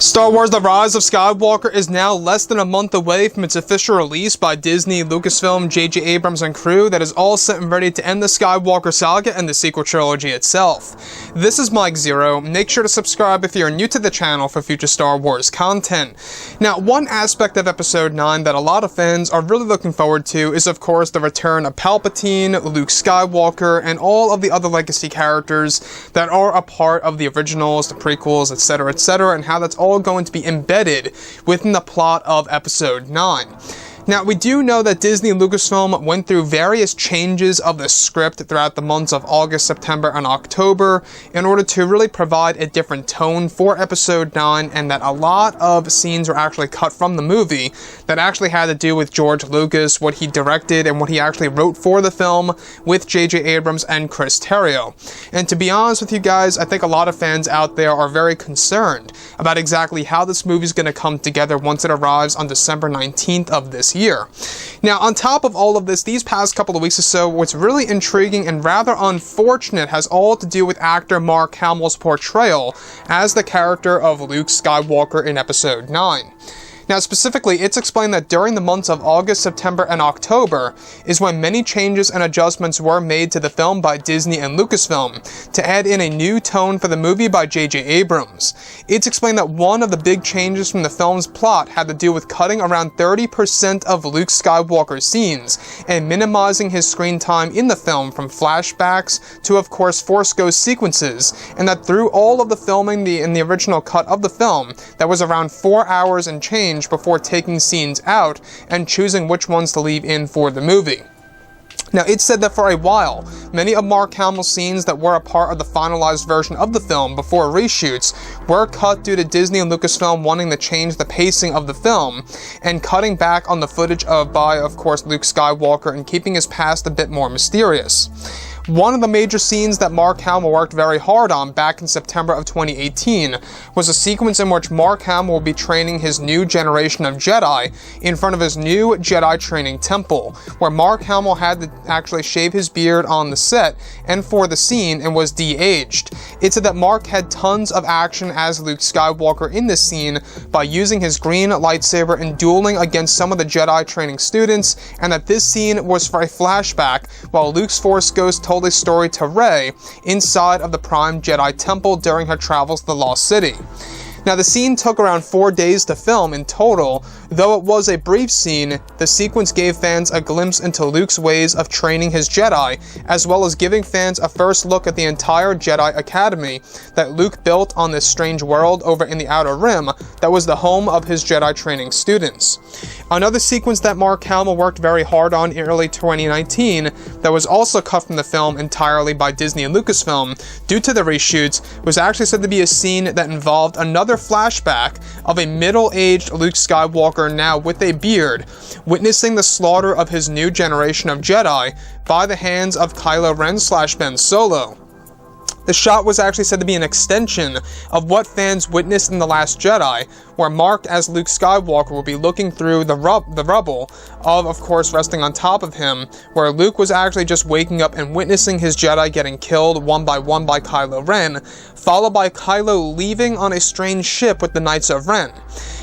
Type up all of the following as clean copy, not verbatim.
Star Wars The Rise of Skywalker is now less than a month away from its official release by Disney, Lucasfilm, J.J. Abrams, and crew that is all set and ready to end the Skywalker saga and the sequel trilogy itself. This is Mike Zero. Make sure to subscribe if you're new to the channel for future Star Wars content. Now, one aspect of Episode 9 that a lot of fans are really looking forward to is, of course, the return of Palpatine, Luke Skywalker, and all of the other legacy characters that are a part of the originals, the prequels, etc., and how that's all going to be embedded within the plot of Episode 9. Now, we do know that Disney and Lucasfilm went through various changes of the script throughout the months of August, September, and October in order to really provide a different tone for Episode 9, and that a lot of scenes were actually cut from the movie that actually had to do with George Lucas, what he directed, and what he actually wrote for the film with J.J. Abrams and Chris Terrio. And to be honest with you guys, I think a lot of fans out there are very concerned about exactly how this movie is going to come together once it arrives on December 19th of this year. Now, on top of all of this, these past couple of weeks or so, what's really intriguing and rather unfortunate has all to do with actor Mark Hamill's portrayal as the character of Luke Skywalker in Episode 9. Now, specifically, it's explained that during the months of August, September, and October is when many changes and adjustments were made to the film by Disney and Lucasfilm to add in a new tone for the movie by J.J. Abrams. It's explained that one of the big changes from the film's plot had to do with cutting around 30% of Luke Skywalker's scenes and minimizing his screen time in the film from flashbacks to, of course, Force Ghost sequences, and that through all of the filming in the original cut of the film, that was around 4 hours and change before taking scenes out and choosing which ones to leave in for the movie. Now, it's said that for a while, many of Mark Hamill's scenes that were a part of the finalized version of the film before reshoots were cut due to Disney and Lucasfilm wanting to change the pacing of the film and cutting back on the footage by, of course, Luke Skywalker and keeping his past a bit more mysterious. One of the major scenes that Mark Hamill worked very hard on back in September of 2018 was a sequence in which Mark Hamill will be training his new generation of Jedi in front of his new Jedi training temple, where Mark Hamill had to actually shave his beard on the set and for the scene and was de-aged. It said that Mark had tons of action as Luke Skywalker in this scene by using his green lightsaber and dueling against some of the Jedi training students, and that this scene was for a flashback while Luke's Force Ghost told a story to Rey inside of the Prime Jedi Temple during her travels to the Lost City. Now, the scene took around 4 days to film in total. Though it was a brief scene, the sequence gave fans a glimpse into Luke's ways of training his Jedi, as well as giving fans a first look at the entire Jedi Academy that Luke built on this strange world over in the Outer Rim that was the home of his Jedi training students. Another sequence that Mark Hamill worked very hard on in early 2019 that was also cut from the film entirely by Disney and Lucasfilm due to the reshoots was actually said to be a scene that involved another flashback of a middle-aged Luke Skywalker now with a beard, witnessing the slaughter of his new generation of Jedi by the hands of Kylo Ren / Ben Solo. The shot was actually said to be an extension of what fans witnessed in The Last Jedi, where Mark as Luke Skywalker will be looking through the rubble of course, resting on top of him, where Luke was actually just waking up and witnessing his Jedi getting killed one by one by Kylo Ren, followed by Kylo leaving on a strange ship with the Knights of Ren.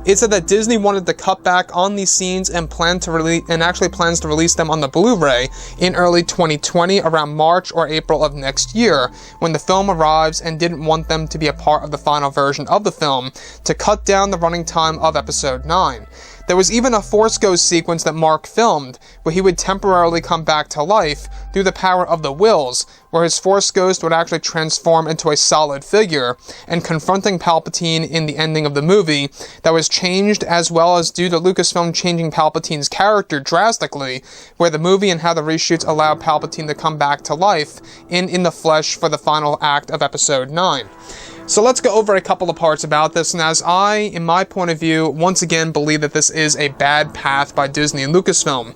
It said that Disney wanted to cut back on these scenes and plans to release them on the Blu-ray in early 2020, around March or April of next year, when the film arrives, and didn't want them to be a part of the final version of the film to cut down the running time of Episode 9. There was even a Force Ghost sequence that Mark filmed, where he would temporarily come back to life through the power of the Wills, where his Force Ghost would actually transform into a solid figure, and confronting Palpatine in the ending of the movie that was changed, as well as due to Lucasfilm changing Palpatine's character drastically, where the movie and how the reshoots allowed Palpatine to come back to life in the flesh for the final act of Episode 9. So let's go over a couple of parts about this, and as I, in my point of view, once again believe that this is a bad path by Disney and Lucasfilm.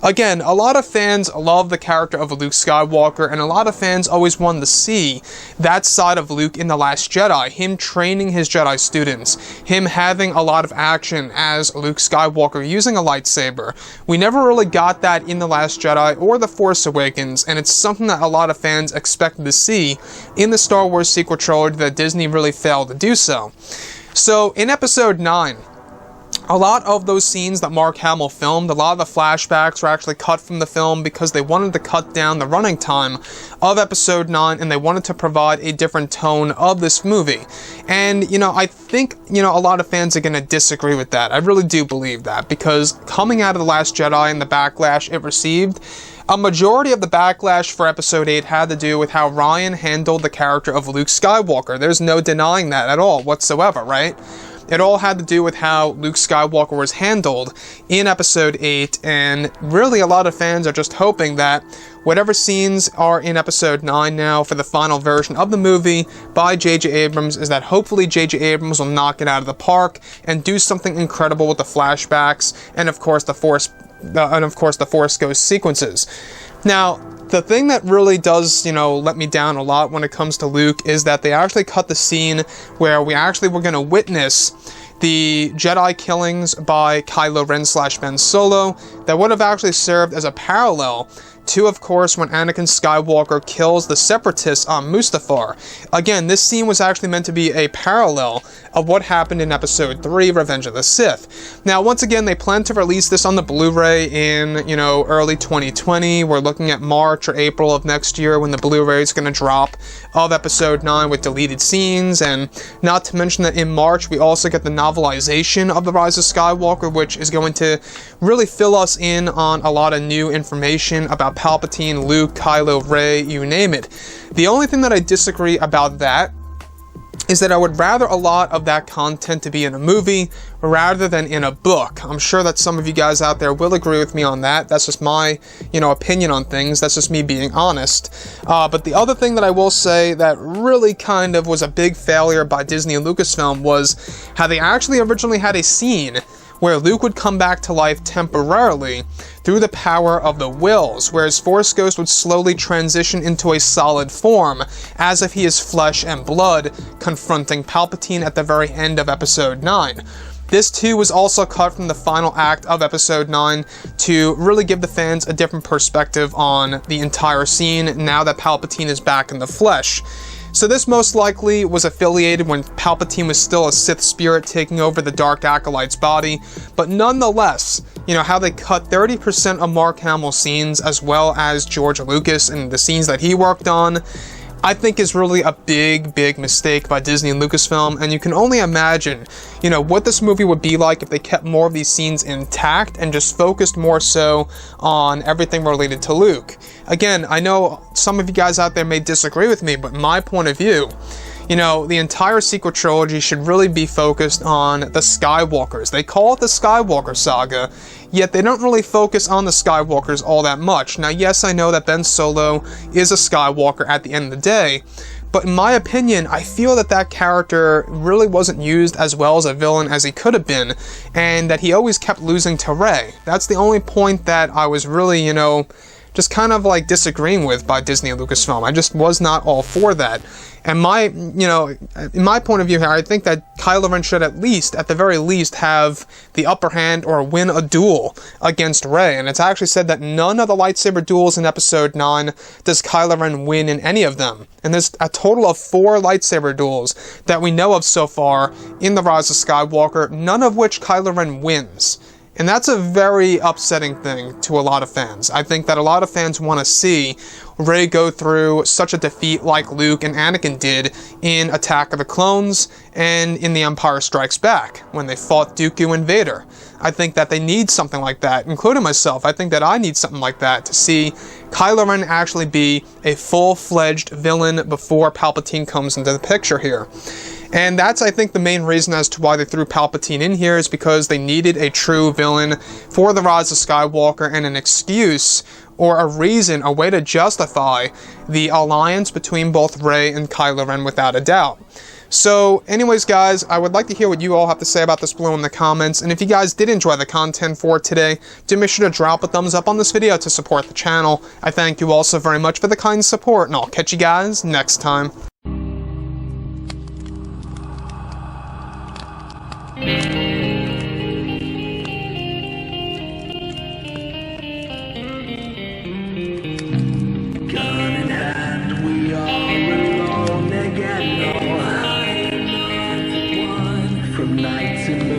Again, a lot of fans love the character of Luke Skywalker, and a lot of fans always wanted to see that side of Luke in The Last Jedi, him training his Jedi students, him having a lot of action as Luke Skywalker using a lightsaber. We never really got that in The Last Jedi or The Force Awakens, and it's something that a lot of fans expected to see in the Star Wars sequel trilogy that Disney really failed to do so. So, in episode 9, a lot of those scenes that Mark Hamill filmed, a lot of the flashbacks were actually cut from the film because they wanted to cut down the running time of episode 9 and they wanted to provide a different tone of this movie. And, I think, a lot of fans are going to disagree with that. I really do believe that, because coming out of The Last Jedi and the backlash it received, a majority of the backlash for episode 8 had to do with how Ryan handled the character of Luke Skywalker. There's no denying that at all whatsoever, right? It all had to do with how Luke Skywalker was handled in episode 8, and really a lot of fans are just hoping that whatever scenes are in episode 9 now for the final version of the movie by J.J. Abrams is that hopefully J.J. Abrams will knock it out of the park and do something incredible with the flashbacks and of course the Force Ghost sequences. Now, the thing that really does, let me down a lot when it comes to Luke is that they actually cut the scene where we actually were going to witness the Jedi killings by Kylo Ren / Ben Solo that would have actually served as a parallel to, of course, when Anakin Skywalker kills the Separatists on Mustafar. Again, this scene was actually meant to be a parallel of what happened in Episode 3, Revenge of the Sith. Now, once again, they plan to release this on the Blu-ray in, early 2020. We're looking at March or April of next year when the Blu-ray is going to drop of Episode 9 with deleted scenes, and not to mention that in March, we also get the novelization of The Rise of Skywalker, which is going to really fill us in on a lot of new information about Palpatine, Luke, Kylo, Rey, you name it. The only thing that I disagree about that is that I would rather a lot of that content to be in a movie rather than in a book. I'm sure that some of you guys out there will agree with me on that. That's just my, opinion on things. That's just me being honest. But the other thing that I will say that really kind of was a big failure by Disney and Lucasfilm was how they actually originally had a scene where Luke would come back to life temporarily through the power of the wills, whereas Force Ghost would slowly transition into a solid form, as if he is flesh and blood, confronting Palpatine at the very end of Episode 9. This too was also cut from the final act of Episode 9 to really give the fans a different perspective on the entire scene now that Palpatine is back in the flesh. So this most likely was affiliated when Palpatine was still a Sith spirit taking over the Dark Acolyte's body, but nonetheless, how they cut 30% of Mark Hamill's scenes as well as George Lucas and the scenes that he worked on, I think is really a big, big mistake by Disney and Lucasfilm, and you can only imagine, what this movie would be like if they kept more of these scenes intact and just focused more so on everything related to Luke. Again, I know some of you guys out there may disagree with me, but my point of view, the entire sequel trilogy should really be focused on the Skywalkers. They call it the Skywalker saga, yet they don't really focus on the Skywalkers all that much. Now, yes, I know that Ben Solo is a Skywalker at the end of the day, but in my opinion, I feel that that character really wasn't used as well as a villain as he could have been, and that he always kept losing to Rey. That's the only point that I was really, just kind of like disagreeing with by Disney and Lucasfilm. I just was not all for that. And in my point of view here, I think that Kylo Ren should at the very least, have the upper hand or win a duel against Rey. And it's actually said that none of the lightsaber duels in Episode 9 does Kylo Ren win in any of them. And there's a total of 4 lightsaber duels that we know of so far in The Rise of Skywalker, none of which Kylo Ren wins. And that's a very upsetting thing to a lot of fans. I think that a lot of fans want to see Rey go through such a defeat like Luke and Anakin did in Attack of the Clones and in The Empire Strikes Back, when they fought Dooku and Vader. I think that they need something like that, including myself. I think that I need something like that to see Kylo Ren actually be a full-fledged villain before Palpatine comes into the picture here. And that's, I think, the main reason as to why they threw Palpatine in here, is because they needed a true villain for The Rise of Skywalker and an excuse or a reason, a way to justify the alliance between both Rey and Kylo Ren without a doubt. So, anyways, guys, I would like to hear what you all have to say about this below in the comments, and if you guys did enjoy the content for today, do make sure to drop a thumbs up on this video to support the channel. I thank you all so very much for the kind support, and I'll catch you guys next time. Simba